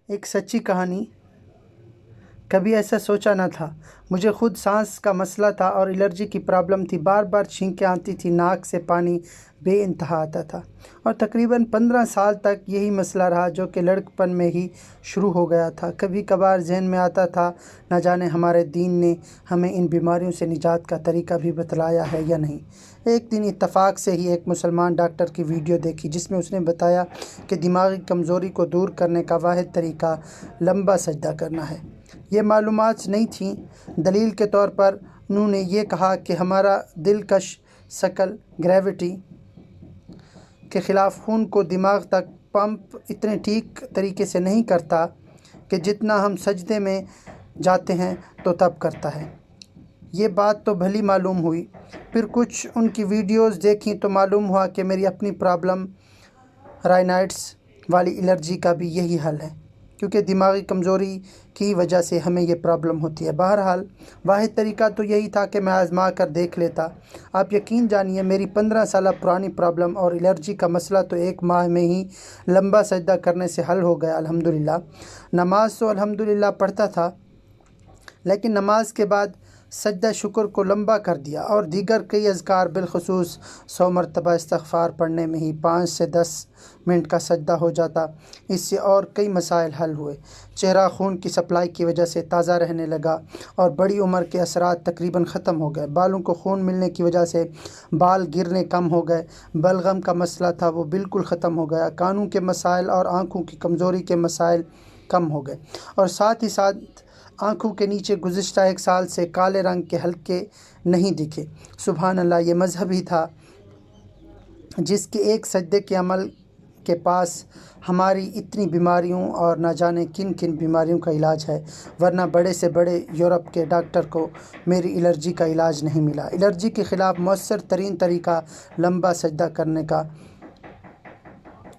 ایک سچی کہانی۔ کبھی ایسا سوچا نہ تھا۔ مجھے خود سانس کا مسئلہ تھا اور الرجی کی پرابلم تھی۔ بار بار چھینکیں آتی تھی، ناک سے پانی بے انتہا آتا تھا، اور تقریباً 15 سال تک یہی مسئلہ رہا، جو کہ لڑکپن میں ہی شروع ہو گیا تھا۔ کبھی کبھار ذہن میں آتا تھا، نہ جانے ہمارے دین نے ہمیں ان بیماریوں سے نجات کا طریقہ بھی بتلایا ہے یا نہیں۔ ایک دن اتفاق سے ہی ایک مسلمان ڈاکٹر کی ویڈیو دیکھی، جس میں اس نے بتایا کہ دماغی کمزوری کو دور کرنے کا واحد طریقہ لمبا سجدہ کرنا ہے۔ یہ معلومات نہیں تھیں۔ دلیل کے طور پر انہوں نے یہ کہا کہ ہمارا دلکش شکل گریوٹی کے خلاف خون کو دماغ تک پمپ اتنے ٹھیک طریقے سے نہیں کرتا کہ جتنا ہم سجدے میں جاتے ہیں تو تب کرتا ہے۔ یہ بات تو بھلی معلوم ہوئی۔ پھر کچھ ان کی ویڈیوز دیکھیں تو معلوم ہوا کہ میری اپنی پرابلم رائنائٹس والی الرجی کا بھی یہی حل ہے، کیونکہ دماغی کمزوری کی وجہ سے ہمیں یہ پرابلم ہوتی ہے۔ بہرحال واحد طریقہ تو یہی تھا کہ میں آزما کر دیکھ لیتا۔ آپ یقین جانیے، میری 15 سالہ پرانی پرابلم اور الرجی کا مسئلہ تو 1 ماہ میں ہی لمبا سجدہ کرنے سے حل ہو گیا، الحمدللہ۔ نماز تو الحمدللہ پڑھتا تھا، لیکن نماز کے بعد سجدہ شکر کو لمبا کر دیا، اور دیگر کئی اذکار، بالخصوص 100 مرتبہ استغفار پڑھنے میں ہی 5 سے 10 منٹ کا سجدہ ہو جاتا۔ اس سے اور کئی مسائل حل ہوئے۔ چہرہ خون کی سپلائی کی وجہ سے تازہ رہنے لگا، اور بڑی عمر کے اثرات تقریباً ختم ہو گئے۔ بالوں کو خون ملنے کی وجہ سے بال گرنے کم ہو گئے۔ بلغم کا مسئلہ تھا، وہ بالکل ختم ہو گیا۔ کانوں کے مسائل اور آنکھوں کی کمزوری کے مسائل کم ہو گئے، اور ساتھ ہی ساتھ آنکھوں کے نیچے گزشتہ 1 سال سے کالے رنگ کے حلقے نہیں دکھے۔ سبحان اللہ، یہ مذہب ہی تھا جس کے ایک سجدے کے عمل کے پاس ہماری اتنی بیماریوں اور نہ جانے کن کن بیماریوں کا علاج ہے، ورنہ بڑے سے بڑے یورپ کے ڈاکٹر کو میری الرجی کا علاج نہیں ملا۔ الرجی کے خلاف مؤثر ترین طریقہ لمبا سجدہ کرنے کا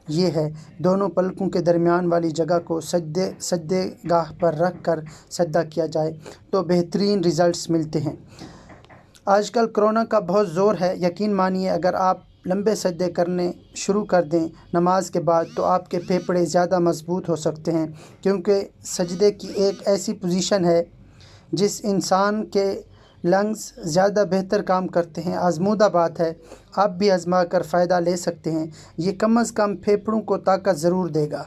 یہ ہے، دونوں پلکوں کے درمیان والی جگہ کو سجدے گاہ پر رکھ کر سجدہ کیا جائے تو بہترین ریزلٹس ملتے ہیں۔ آج کل کرونا کا بہت زور ہے۔ یقین مانیے، اگر آپ لمبے سجدے کرنے شروع کر دیں نماز کے بعد، تو آپ کے پھیپھڑے زیادہ مضبوط ہو سکتے ہیں، کیونکہ سجدے کی ایک ایسی پوزیشن ہے جس انسان کے لنگز زیادہ بہتر کام کرتے ہیں۔ آزمودہ بات ہے، آپ بھی آزما کر فائدہ لے سکتے ہیں۔ یہ کم از کم پھیپھڑوں کو طاقت ضرور دے گا۔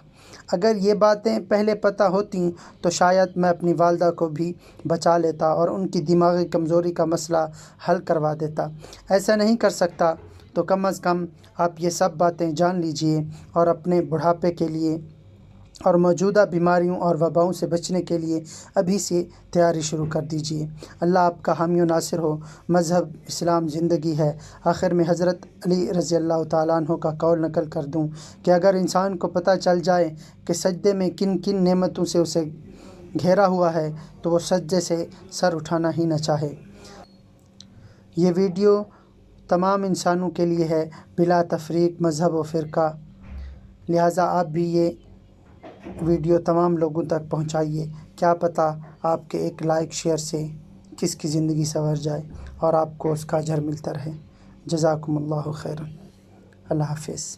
اگر یہ باتیں پہلے پتہ ہوتیں تو شاید میں اپنی والدہ کو بھی بچا لیتا اور ان کی دماغی کمزوری کا مسئلہ حل کروا دیتا۔ ایسا نہیں کر سکتا تو کم از کم آپ یہ سب باتیں جان لیجئے، اور اپنے بڑھاپے کے لیے اور موجودہ بیماریوں اور وباؤں سے بچنے کے لیے ابھی سے تیاری شروع کر دیجئے۔ اللہ آپ کا حامی و ناصر ہو۔ مذہب اسلام زندگی ہے۔ آخر میں حضرت علی رضی اللہ تعالیٰ عنہ کا قول نقل کر دوں کہ اگر انسان کو پتہ چل جائے کہ سجدے میں کن کن نعمتوں سے اسے گھیرا ہوا ہے، تو وہ سجدے سے سر اٹھانا ہی نہ چاہے۔ یہ ویڈیو تمام انسانوں کے لیے ہے، بلا تفریق مذہب و فرقہ، لہٰذا آپ بھی یہ ویڈیو تمام لوگوں تک پہنچائیے۔ کیا پتہ آپ کے ایک لائک شیئر سے کس کی زندگی سنور جائے اور آپ کو اس کا اجر ملتا رہے۔ جزاکم اللہ خیرا۔ اللہ حافظ۔